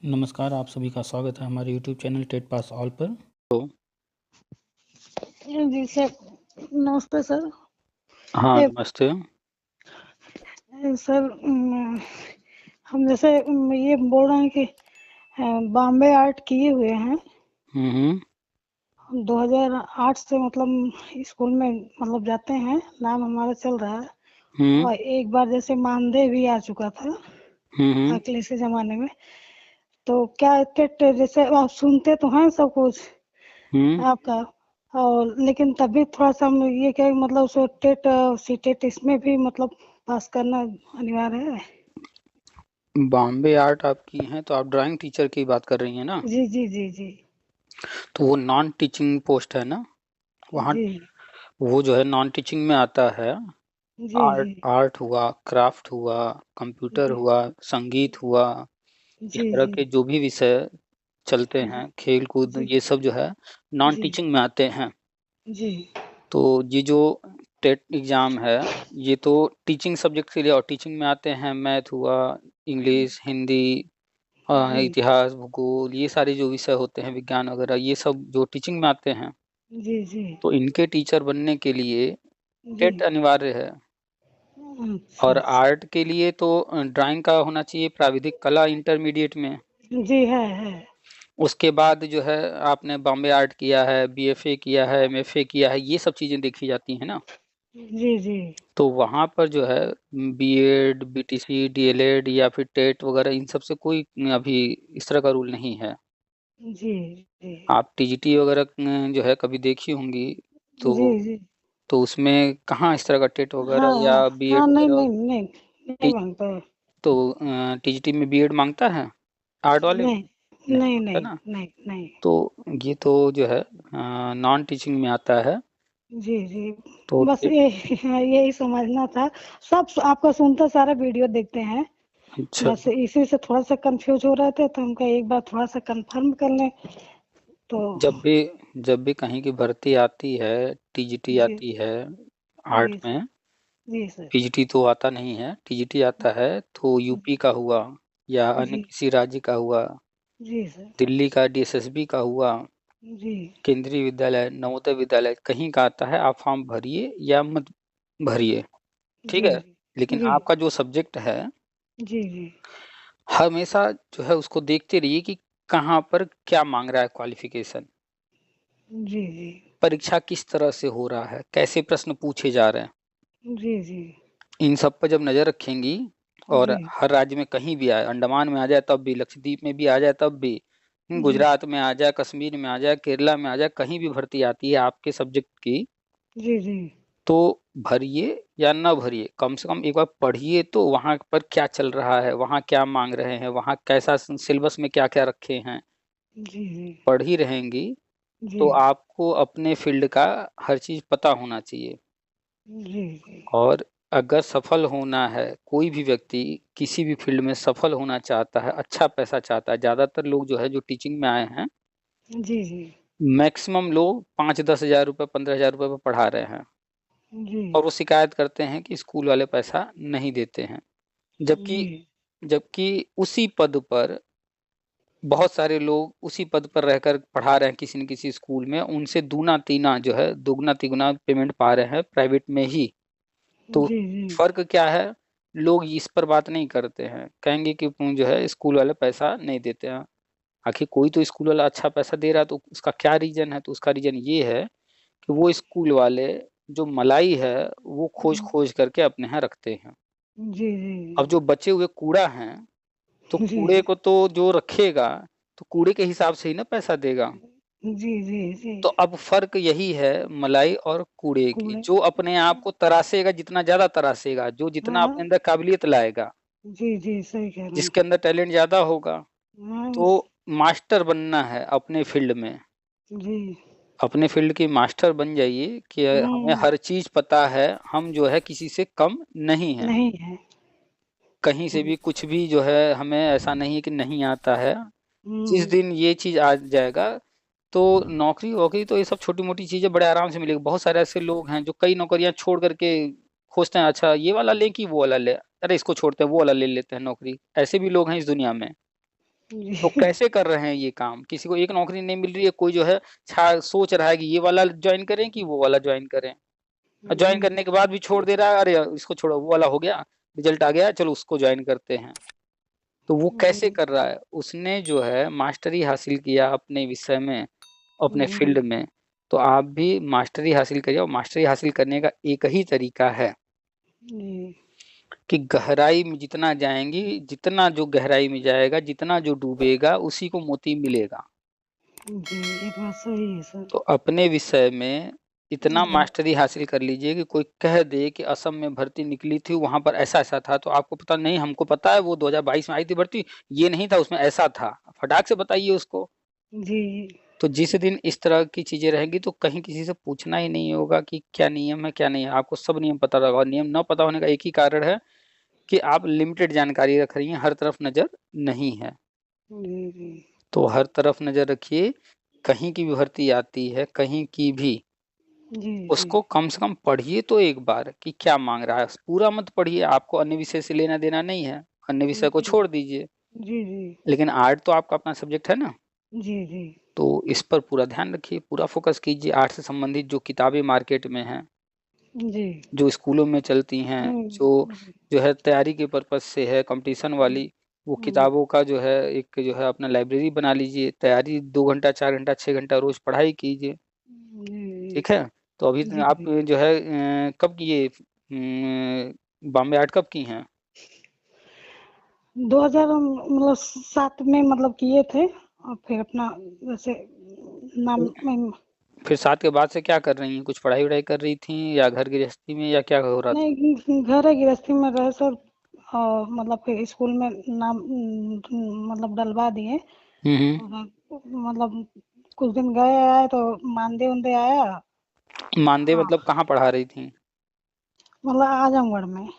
नमस्कार, आप सभी का स्वागत है हमारे YouTube channel TET pass all पर। तो जी सर, नमस्ते सर। हाँ, ए, नमस्ते। सर हम जैसे ये बोल रहे हैं कि बॉम्बे आर्ट किए हुए हैं। हम्म 2008 से मतलब स्कूल में मतलब जाते हैं, नाम हमारा चल रहा है। हम्म और एक बार जैसे मानदेय भी आ चुका था हम्म अखिलेश के ज़माने में। तो क्या टेट जैसे आप सुनते तो हैं सब कुछ हम्म आपका, और लेकिन तभी थोड़ा सा हम ये क्या मतलब सो टेट सी टेट इसमें भी मतलब पास करना अनिवार्य है। बॉम्बे आर्ट आप की हैं तो आप ड्राइंग टीचर की बात कर रही हैं ना। जी जी जी जी तो वो नॉन टीचिंग पोस्ट है ना वहाँ। जी वो जो है नॉन टीचिंग में आता है। जी आर्ट जी आर्ट हुआ, क्राफ्ट हुआ, कंप्यूटर जी हुआ, संगीत हुआ, इस जी तरह जी के जो भी विषय चलते हैं, खेल कूद, जी ये सब जो है नॉन जी टीचिंग में आते हैं। जी तो ये जो टेट एग्ज़ाम है, ये तो टीचिंग सब्जेक्ट के लिए और टीचिंग में आते हैं मैथ हुआ, इंग्लिश, हिंदी, जी इतिहास, भूगोल, ये सारे जो विषय होते हैं, विज्ञान वगैरह, ये सब जो टीचिंग में आते हैं। जी जी तो इनके टीचर बनने के लिए जी। टेट अनिवार्य है। अच्छा और अच्छा। आर्ट के लिए तो ड्राइंग का होना चाहिए प्राविधिक कला इंटरमीडिएट में। जी है। उसके बाद जो है आपने बॉम्बे आर्ट किया है, बीएफए किया है, एमएफए किया है, ये सब चीज़ें देखी जाती हैं ना। जी जी तो वहाँ पर जो है बीएड, बीटीसी, डीएलएड या फिर टेट वगैरह इन सब से कोई अभी इस तरह का रूल नहीं है। जी जी आप टीजीटी वगैरह जो है कभी देखी होंगी, तो जी जी। तो उसमें कहाँ इस तरह का टेट वगैरह हाँ या हाँ हाँ, बीएड नहीं वगैरह। नहीं नहीं नहीं टी मांगता है। तो टीजीटी में बीएड माँगता है? आर्ट वाले में? नहीं नहीं नहीं माँगता नहीं ना। नहीं नहीं। तो ये तो जो है नॉन टीचिंग में आता है। जी जी। तो बस टे ये यही समझना था। सब आपका सुनता सारा वीडियो देखते हैं। अच्छा, बस इसी से थोड़ा सा कंफ्यूज हो रहे थे, तो हमका एक बार थोड़ा सा कंफर्म कर लें। तो जब भी जब भी कहीं की भर्ती आती है, टीजीटी जी आती है आर्ट जी में, जी सर। पीजीटी तो आता नहीं है, टीजीटी आता है तो यूपी का हुआ या अन्य जी किसी राज्य का हुआ, जी सर। दिल्ली का डीएसएसबी का हुआ, जी केंद्रीय विद्यालय, नवोदय विद्यालय, कहीं का आता है, आप फॉर्म भरिए या मत भरिए, ठीक जी है? लेकिन जी आपका जो सब्जेक्ट है, जी जी हमेशा जो है उसको देखते रहिए कि कहाँ पर क्या माँग रहा है क्वालिफ़िकेशन, जी जी परीक्षा किस तरह से हो रहा है, कैसे प्रश्न पूछे जा रहे हैं। जी जी इन सब पर जब नज़र रखेंगी और जी हर राज्य में कहीं भी आए, अंडमान में आ जाए तब भी, लक्षद्वीप में भी आ जाए तब भी, जी गुजरात में आ जाए, कश्मीर में आ जाए, केरला में आ जाए, कहीं भी भर्ती आती है आपके सब्जेक्ट की, जी जी तो भरिए या ना भरिए, कम से कम एक बार पढ़िए तो वहाँ पर क्या चल रहा है, वहाँ क्या माँग रहे हैं, वहाँ कैसा सिलेबस में क्या-क्या रखे हैं। जी जी पढ़ ही रहेंगी जी तो आपको अपने फ़ील्ड का हर चीज़ पता होना चाहिए। जी जी और अगर सफल होना है, कोई भी व्यक्ति किसी भी फ़ील्ड में सफल होना चाहता है, अच्छा पैसा चाहता है, ज़्यादातर लोग जो है जो टीचिंग में आए हैं, जी जी मैक्सिमम लोग 5-10 हज़ार रुपए, 15 हज़ार रुपए में पढ़ा रहे हैं जी और वो शिकायत करते हैं कि स्कूल वाले पैसा नहीं देते हैं। जबकि जी जबकि उसी पद पर बहुत सारे लोग उसी पद पर रहकर पढ़ा रहे हैं किसी न किसी स्कूल में, उनसे दूना-तीना जो है, दुगना-तिगुना पेमेंट पा रहे हैं प्राइवेट में ही। तो जी जी फ़र्क क्या है? लोग इस पर बात नहीं करते हैं। कहेंगे कि जो है स्कूल वाले पैसा नहीं देते हैं। आखिर कोई तो स्कूल वाला अच्छा पैसा दे रहा है तो उसका क्या रीज़न है? तो उसका रीज़न ये है कि वो स्कूल वाले जो मलाई है, वो खोज-खोज करके अपने यहाँ रखते हैं। जी अब जो बचे हुए कूड़ा हैं, तो जी कूड़े को तो जो रखेगा, तो कूड़े के हिसाब से ही ना पैसा देगा। जी जी जी तो अब फ़र्क यही है मलाई और कूड़े की, कूड़े। जो अपने आप को तराशेगा, जितना ज़्यादा तराशेगा, जो जितना अपने हाँ अंदर काबिलियत लाएगा, जी जी सही कह रहे हैं। जिसके अंदर टैलेंट ज़्यादा होगा, हाँ तो मास्टर बनना है अपने फ़ील्ड में। जी अपने फ़ील्ड के मास्टर बन जाइए कि हमें हम्म। हर चीज़ पता है, हम जो है किसी से कम नहीं हैं। नहीं है। कहीं से भी कुछ भी जो है हमें ऐसा नहीं है कि नहीं आता है। जिस हम्म। दिन ये चीज़ आ जाएगा, तो नौकरी-वोकरी तो ये सब छोटी-मोटी चीज़ें बड़े आराम से मिलेगी। बहुत सारे ऐसे लोग हैं जो कई नौकरियाँ छोड़ कर के खोजते हैं, अच्छा ये वाला लें कि वो वाला लें? अरे इसको छोड़ते हैं, वो वाला ले लेते हैं नौकरी। ऐसे भी लोग हैं इस दुनिया में। तो जी। कैसे कर रहे हैं ये काम? किसी को एक नौकरी नहीं मिल रही है, कोई जो है सोच रहा है कि ये वाला ज्वाइन करें कि वो वाला ज्वाइन करें। और ज्वाइन जी। करने के बाद भी छोड़ दे रहा है, अरे इसको छोड़ो, वो वाला हो गया, रिजल्ट आ गया, चलो उसको ज्वाइन करते हैं। तो वो कैसे जी। कर रहा है? उसने जो है मास्टरी हासिल किया अपने विषय में, अपने जी। फील्ड में। तो आप भी मास्टरी हासिल करिए, और मास्टरी हासिल करने का एक ही तरीका है जी। कि गहराई में जितना जाएंगी, जितना जो गहराई में जाएगा, जितना जो डूबेगा, उसी को मोती मिलेगा। जी, ये बात सही है सर। तो अपने विषय में इतना जी। मास्टरी हासिल कर लीजिए कि कोई कह दे कि असम में भर्ती निकली थी, वहां पर ऐसा ऐसा था, तो आपको पता नहीं, हमको पता है वो 2022 में आई थी भर्ती, ये नहीं था, उसमें ऐसा था, फटाक से बताइए उसको। जी। तो जिस दिन इस तरह की चीजें रहेंगी, तो कहीं किसी से पूछना ही नहीं होगा कि क्या नियम है क्या नहीं है, आपको सब नियम पता रहेगा। और नियम न पता होने का एक ही कारण है कि आप लिमिटेड जानकारी रख रही हैं, हर तरफ नजर नहीं है। जी। जी। तो हर तरफ नजर रखिए, कहीं की भी भर्ती आती है, कहीं की भी, जी। जी। उसको कम से कम पढ़िए तो एक बार कि क्या मांग रहा है। पूरा मत पढ़िए, आपको अन्य विषय से लेना देना नहीं है, अन्य विषय को जी। छोड़ दीजिए। जी। जी। लेकिन आर्ट तो आपका अपना सब्जेक्ट है ना, जी। जी। तो इस पर पूरा ध्यान रखिए, पूरा फोकस कीजिए। आर्ट से संबंधित जो किताबें मार्केट में हैं, जी। जो स्कूलों में चलती हैं, जो जी। जो है तैयारी के पर्पज से है, कंपटीशन वाली, वो जी। किताबों का जो है एक जो है अपना लाइब्रेरी बना लीजिए। तैयारी 2 घंटा 4 घंटा 6 घंटा रोज पढ़ाई कीजिए। जी। ठीक है। तो अभी जी। आप जी। जो है कब किए, बॉम्बे आर्ट कब की हैं? 2000 मतलब 7 में मतलब किए थे, और फिर अपना जैसे नाम फिर साथ के बाद से क्या कर रही हैं? कुछ पढ़ाई वढ़ाई कर रही थी, या घर गृहस्थी में, या क्या हो रहा था? नहीं, घर है गृहस्थी में रहे सर। और मतलब फिर स्कूल में नाम मतलब डलवा दिए। हम्म। और मतलब कुछ दिन गए आए तो मानदेय उनदे आया। मानदेय हाँ, मतलब कहाँ पढ़ा रही थी? मतलब आजमगढ़ में।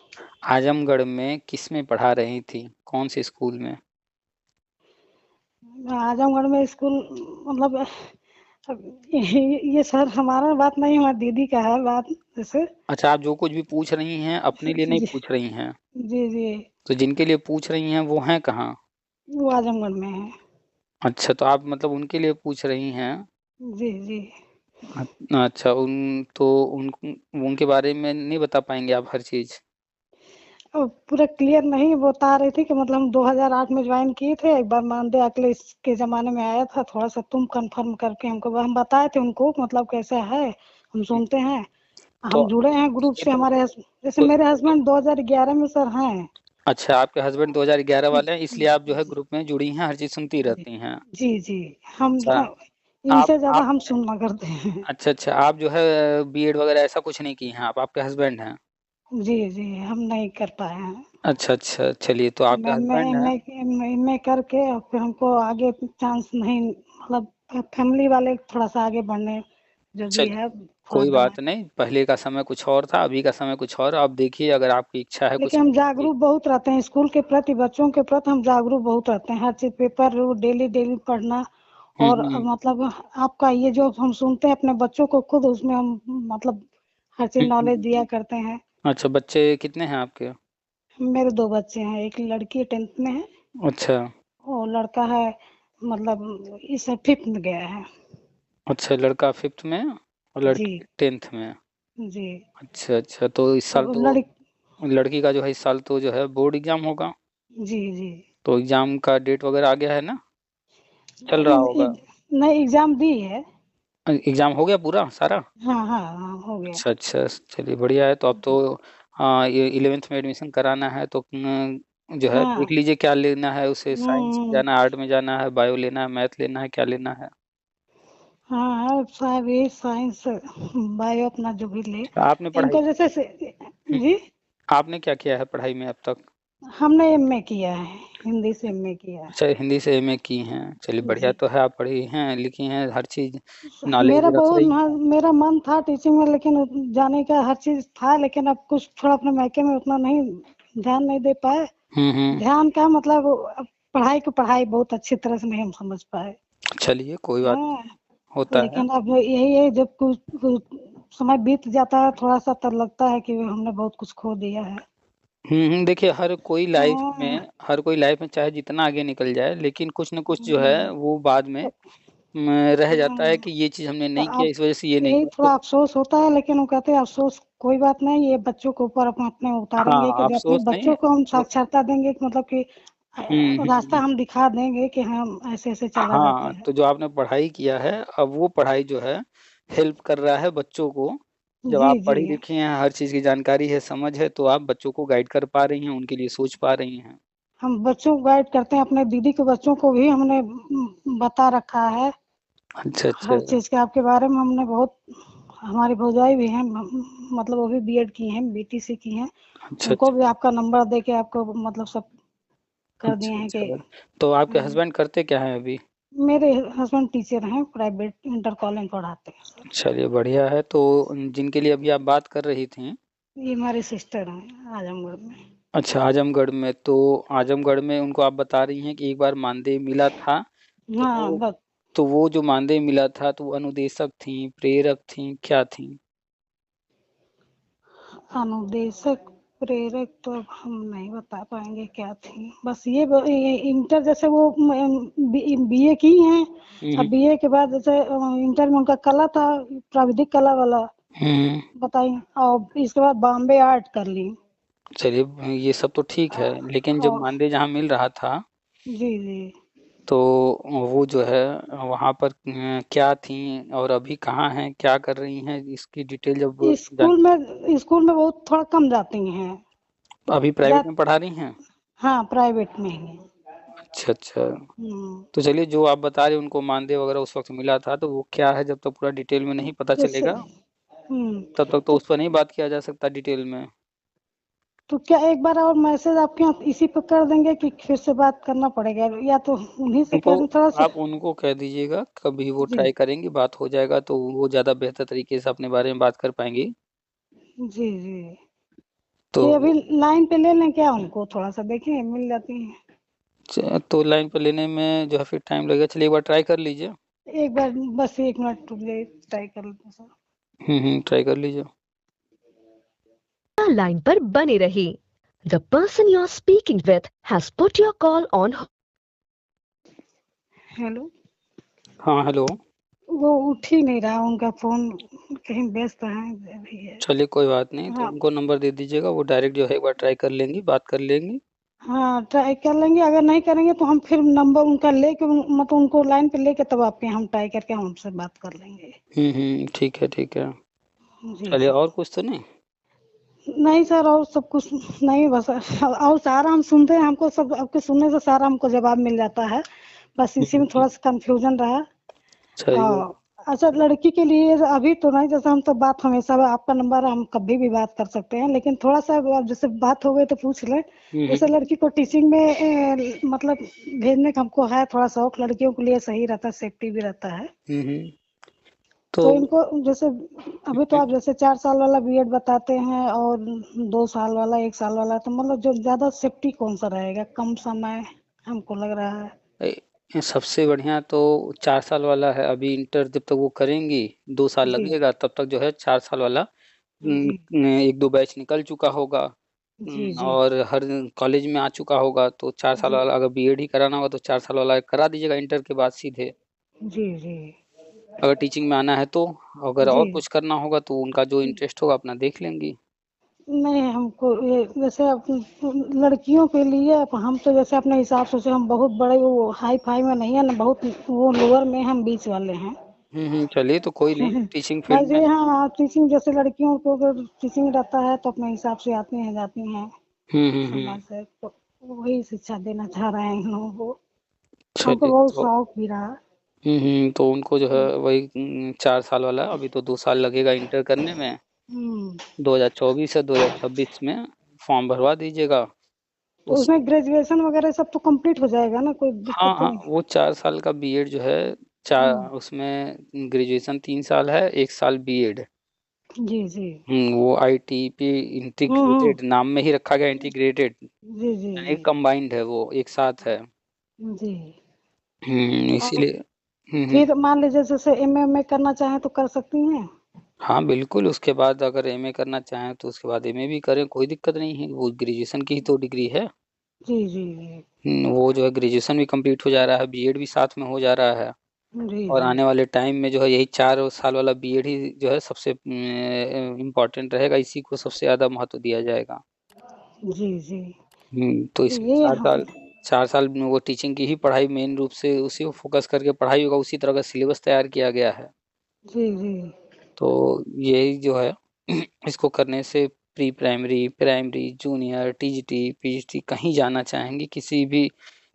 आजमगढ़ में किस में पढ़ा रही थी, कौन से स्कूल में? आजमगढ़ में स्कूल मतलब अब ये सर हमारा बात नहीं, हमारी दीदी का है बात जैसे। अच्छा, आप जो कुछ भी पूछ रही हैं अपने लिए नहीं जी। पूछ रही हैं। जी। जी। तो जिनके लिए पूछ रही हैं वो हैं कहाँ? वो आजमगढ़ में है। अच्छा, तो आप मतलब उनके लिए पूछ रही हैं। जी। जी। अच्छा, उन उनके बारे में नहीं बता पाएंगे आप हर चीज? अब पूरा क्लियर नहीं बता रही थी कि मतलब हम 2008 में ज्वाइन किए थे, एक बार मानदेय अगले इसके ज़माने में आया था, थोड़ा-सा तुम कन्फर्म करके हमको, हम बताए थे उनको मतलब कैसा है, हम सुनते हैं। तो हम जुड़े हैं ग्रुप ये से, तो, हमारे जैसे तो मेरे हस्बैंड 2011 में सर हैं। अच्छा, आपके हस्बैंड 2011 वाले हैं, इसलिए आप जो है ग्रुप में जुड़ी हैं, हर चीज सुनती जी। रहती हैं। जी। जी। हम अच्छा, इनसे ज़्यादा आप हम सुनना करते हैं। अच्छा अच्छा, आप जो है बीएड वगैरह ऐसा कुछ नहीं की हैं आप, आपके हस्बैंड हैं? जी। जी। हम नहीं कर पाए हैं। अच्छा अच्छा, चलिए, तो आपके मैं हस्बैंड हैं। एमए करके और फिर हमको आगे चांस नहीं, मतलब फैमिली वाले थोड़ा सा आगे बढ़ने जो भी चलिए, है थोड़ा कोई बना। बात नहीं, पहले का समय कुछ और था, अभी का समय कुछ और है। आप देखिए, अगर आपकी इच्छा है कुछ लेकिन हम करने की। जागरूक बहुत रहते हैं स्कूल के प्रति, बच्चों के प्रति हम जागरूक बहुत रहते हैं, हर चीज पेपर डेली डेली पढ़ना। और हम्म। मतलब आपका ये जो हम सुनते हैं अपने बच्चों को खुद उसमें हम मतलब हर चीज नॉलेज हम्म। दिया करते हैं। अच्छा, बच्चे कितने हैं आपके? मेरे 2 बच्चे हैं, एक लड़की 10th में है अच्छा और लड़का है मतलब इस 5th में गया है। अच्छा, लड़का 5th में और जी। लड़की 10th में। जी। अच्छा अच्छा, तो इस साल तो तो लड़की का जो है इस साल तो जो है बोर्ड एग्जाम होगा। जी। जी। तो एग्जाम का डेट वगैरह आ गया है ना, चल रहा होगा? नहीं, एग्जाम दी है। एग्जाम हो गया पूरा सारा? हाँ, हाँ, हाँ, हो गया। अच्छा अच्छा, चलिए बढ़िया है। तो अब तो ये 11th में एडमिशन कराना है, तो जो है हाँ। देख लीजिए क्या लेना है उसे, साइंस में हम्म। जाना है, आर्ट में जाना है, बायो लेना है, मैथ लेना है, क्या लेना है? हाँ, साहब यही साइंस बायो अपना जो भी ले। आपने पढ़ाई, इनको जैसे हम्म, जी। आपने क्या किया है पढ़ाई में अब तक? हमने एमए किया है, हिंदी से एमए किया है। अच्छा, हिंदी से एमए की हैं, चलिए बढ़िया जी। तो है, आप पढ़ी हैं लिखी हैं, हर चीज नॉलेज मेरा रख बहुत रही हैं। मेरा मन था टीचिंग में, लेकिन जाने का हर चीज था, लेकिन अब कुछ थोड़ा अपने मायके में उतना नहीं ध्यान नहीं दे पाए। हम्म। ध्यान का मतलब अब पढ़ाई को पढ़ाई बहुत अच्छी तरह से नहीं हम समझ पाए। चलिए कोई बात हाँ। नहीं, होता है। लेकिन अब यही है, जब कुछ समय बीत जाता है थोड़ा सा, तब लगता है कि हमने बहुत कुछ खो दिया है। देखिए हाँ, हर कोई लाइफ में चाहे जितना आगे निकल जाए, लेकिन कुछ न कुछ जो है वो बाद में तो रह जाता है हाँ, कि ये चीज़ हमने तो नहीं किया, अब इस वजह से ये नहीं यही हुआ। थोड़ा तो अफसोस होता है, लेकिन वो कहते हैं अफसोस कोई बात नहीं, ये बच्चों के ऊपर हम अपने उतारेंगे हाँ, कि जो अपने अफ़सोस नहीं बच्चों को हम तो साक्षरता देंगे कि मतलब कि रास्ता हुँ। हम दिखा देंगे कि हम ऐसे ऐसे चला जाता हाँ, है। तो जो आपने पढ़ाई किया है, अब वो पढ़ाई जो है हेल्प कर रहा है बच्चों को। जब जी आप जी, पढ़ी-लिखी हैं, हर चीज़ की जानकारी है, समझ है, तो आप बच्चों को गाइड कर पा रही हैं, उनके लिए सोच पा रही हैं। हम बच्चों को गाइड करते हैं, अपने दीदी के बच्चों को भी हमने बता रखा है अच्छा, हर अच्छा। चीज़ के आपके बारे में। हमने बहुत, हमारी भौजाई भी हैं, मतलब वो भी बीएड की हैं, बीटीसी की हैं, अच्छा, उनको अच्छा। भी आपका नंबर दे के आपको मतलब सब कर दिए अच्छा, हैं कि अच्छा। तो आपके हस्बैंड करते क्या हैं अभी? मेरे हस्बैंड टीचर हैं, प्राइवेट इंटर कॉलेज पढ़ाते हैं सर। चलिए बढ़िया है, तो जिनके लिए अभी आप बात कर रही थीं, ये हमारे सिस्टर हैं आजमगढ़ में। अच्छा आजमगढ़ में, तो आजमगढ़ में उनको आप बता रही हैं कि एक बार मानदेय मिला था, हाँ, तो बस तो वो जो मानदेय मिला था, तो वो अनुदेशक थीं, प्रेरक थीं, क्या थीं? अनुदेशक प्रेरक तो अब हम नहीं बता पाएंगे क्या थी, बस ये इंटर जैसे वो बीए की हैं। हुँ, अब बीए के बाद जैसे इंटर में उनका कला था, प्राविधिक कला वाला, हुँ। बताइए, और इसके बाद बॉम्बे आर्ट कर ली। चलिए ये सब तो ठीक है, लेकिन जब और मानदेय जहाँ मिल रहा था, जी जी, तो वो जो है वहाँ पर क्या थीं और अभी कहाँ हैं, क्या कर रही हैं, इसकी डिटेल जब जान स्कूल में बहुत थोड़ा कम जाती हैं। अभी जा प्राइवेट में पढ़ा रही हैं? हाँ, प्राइवेट में ही। अच्छा, अच्छा। हम्म, तो चलिए जो आप बता रहे हैं उनको मानदेय वग़ैरह उस वक़्त मिला था, तो वो क्या है जब तक पूरा डिटेल में नहीं पता जैसे चलेगा, तब तक तो तो उस पर नहीं बात किया जा सकता डिटेल में। क्या एक बार और मैसेज आपके यहाँ इसी पे कर देंगे कि फिर से बात करना पड़ेगा, या तो उन्हीं से उनको कर थोड़ा सा। आप उनको कह दीजिएगा, कभी वो जी ट्राई करेंगी, बात हो जाएगा तो वो ज़्यादा बेहतर तरीके से अपने बारे में बात कर पाएँगी। जी जी, तो ये अभी लाइन पे ले लें क्या उनको, थोड़ा सा देखें मिल जाती हैं। तो लाइन पर लेने में जो है फिर टाइम लगेगा, चलिए एक बार ट्राई कर लीजिए। एक बार बस 1 मिनट रुक जाइए, ट्राई कर लेते हैं सर। ट्राई कर लीजिए। लाइन पर बने रहिए। The person you are speaking with has put your call on hello, हाँ, हेलो। वो उठ ही नहीं रहा, उनका फोन कहीं व्यस्त है अभी है। चलिए कोई बात नहीं, तो हाँ उनको नंबर दे दीजिएगा, वो डायरेक्ट जो है एक बार ट्राई कर लेंगी, बात कर लेंगी। हाँ, ट्राई कर लेंगे, अगर नहीं करेंगे तो हम फिर नंबर उनका लेके मतलब उनको लाइन पे लेके तब आपके यहाँ हम ट्राई करके हम उनसे बात कर लेंगे। ठीक है, ठीक है। जी चलिए सर। और कुछ तो नहीं? नहीं सर, और सब कुछ नहीं, बस और सारा हम सुनते हैं, हमको सब आपके सुनने से सारा हमको जवाब मिल जाता है, बस हुँ, इसी में हुँ। थोड़ा सा कंफ्यूजन रहा। चलिए अच्छा, लड़की के लिए अभी तो नहीं, जैसे हम तो बात हमेशा, आपका नंबर है, हम कभी भी बात कर सकते हैं, लेकिन थोड़ा सा अब जैसे बात हो गई तो पूछ लें। हुँ, जैसे हुँ। लड़की को टीचिंग में मतलब भेजने का हमको है थोड़ा शौक, लड़कियों के लिए सही रहता है, सेफ्टी भी रहता है। हुँ, हुँ। तो तो इनको जैसे अभी तो हुँ, आप जैसे 4 साल वाला बीएड बताते हैं और 2 साल वाला, 1 साल वाला, तो मतलब जो ज्यादा सेफ्टी कौन सा रहेगा, कम समय हमको लग रहा है। सबसे बढ़िया तो 4 साल वाला है, अभी इंटर जब तक वो करेंगी, 2 साल जी लगेगा, तब तक जो है 4 साल वाला जी 1-2 बैच निकल चुका होगा। जी जी और हर कॉलेज में आ चुका होगा, तो 4 साल जी वाला अगर बीएड ही कराना होगा तो 4 साल वाला करा दीजिएगा इंटर के बाद सीधे। जी जी अगर टीचिंग में आना है तो, अगर जी और कुछ करना होगा तो उनका जो इंटरेस्ट होगा अपना देख लेंगी। नहीं, हमको ये जैसे लड़कियों के लिए हम तो जैसे अपने हिसाब से हम बहुत बड़े वो हाई फाई में नहीं है ना, बहुत वो लोअर में हम बीच वाले हैं। चलिए तो कोई नहीं, टीचिंग फील्ड बस में ये, हाँ, टीचिंग जैसे लड़कियों को अगर टीचिंग रहता है तो अपने हिसाब से आती हैं जाती हैं हुँ, हुँ, हुँ। समाज से, तो वही शिक्षा देना चाह रहे हैं इन लोगों को, हमको चलिए बहुत तो शौक भी रहा। तो उनको जो है वही 4 साल वाला, अभी तो 2 साल लगेगा इंटर करने में, हम्म, 2024 या 2026 में फॉर्म भरवा दीजिएगा। तो उस उसमें ग्रेजुएशन वगैरह सब तो कंप्लीट हो जाएगा ना, कोई दिक्कत हाँ, तो हाँ, नहीं। वो 4 साल का बीएड जो है चा हम्म, उसमें ग्रेजुएशन 3 साल है, 1 साल बीएड। जी जी, वो आईटीपी हम्म, इंटीग्रेटेड नाम में ही रखा गया इंटीग्रेटेड, जी जी यानी जी कंबाइंड है वो, एक साथ है। जी। और इसीलिए फिर मान लीजिए जैसे एमए में करना चाहें तो कर सकती हैं। हाँ बिल्कुल, उसके बाद अगर एमए करना चाहें तो उसके बाद एमए भी करें, कोई दिक्कत नहीं है, वो ग्रेजुएशन की ही तो डिग्री है। जी जी जी वो जो है ग्रेजुएशन भी कंप्लीट हो जा रहा है, बीएड भी साथ में हो जा रहा है, जी और जी आने वाले टाइम में जो है यही 4 साल वाला बीएड ही जो है सबसे इम्पोर्टेंट रहेगा, इसी को सबसे ज़्यादा महत्व दिया जाएगा। जी जी तो तो इसमें ये 4 साल में वो टीचिंग की ही पढ़ाई मेन रूप से उसी को फोकस करके पढ़ाई होगा, उसी तरह का सिलेबस तैयार किया गया है। जी जी तो यही जो है इसको करने से pre primary, primary, junior, TGT, PGT कहीं जाना चाहेंगे किसी भी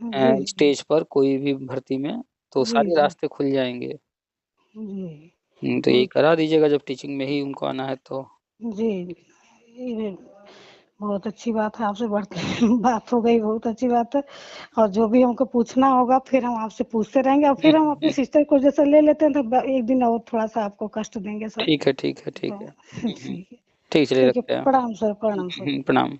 जी जी स्टेज पर कोई भी भर्ती में, तो जी सारे जी रास्ते खुल जाएँगे। जी तो यही करा दीजिएगा जब टीचिंग में ही उनको आना है तो। जी ये बहुत अच्छी बात है, आपसे बढ़ बात हो गई, बहुत अच्छी बात है। और जो भी हमको पूछना होगा फिर हम आपसे पूछते रहेंगे, और फिर हम अपनी सिस्टर को जैसे ले लेते हैं तो एक दिन और थोड़ा सा आपको कष्ट देंगे सर। ठीक है, ठीक है, ठीक तो है। ठीक है, ठीक, चलिए ठीक है, रखते हैं। प्रणाम सर, प्रणाम सर। प्रणाम।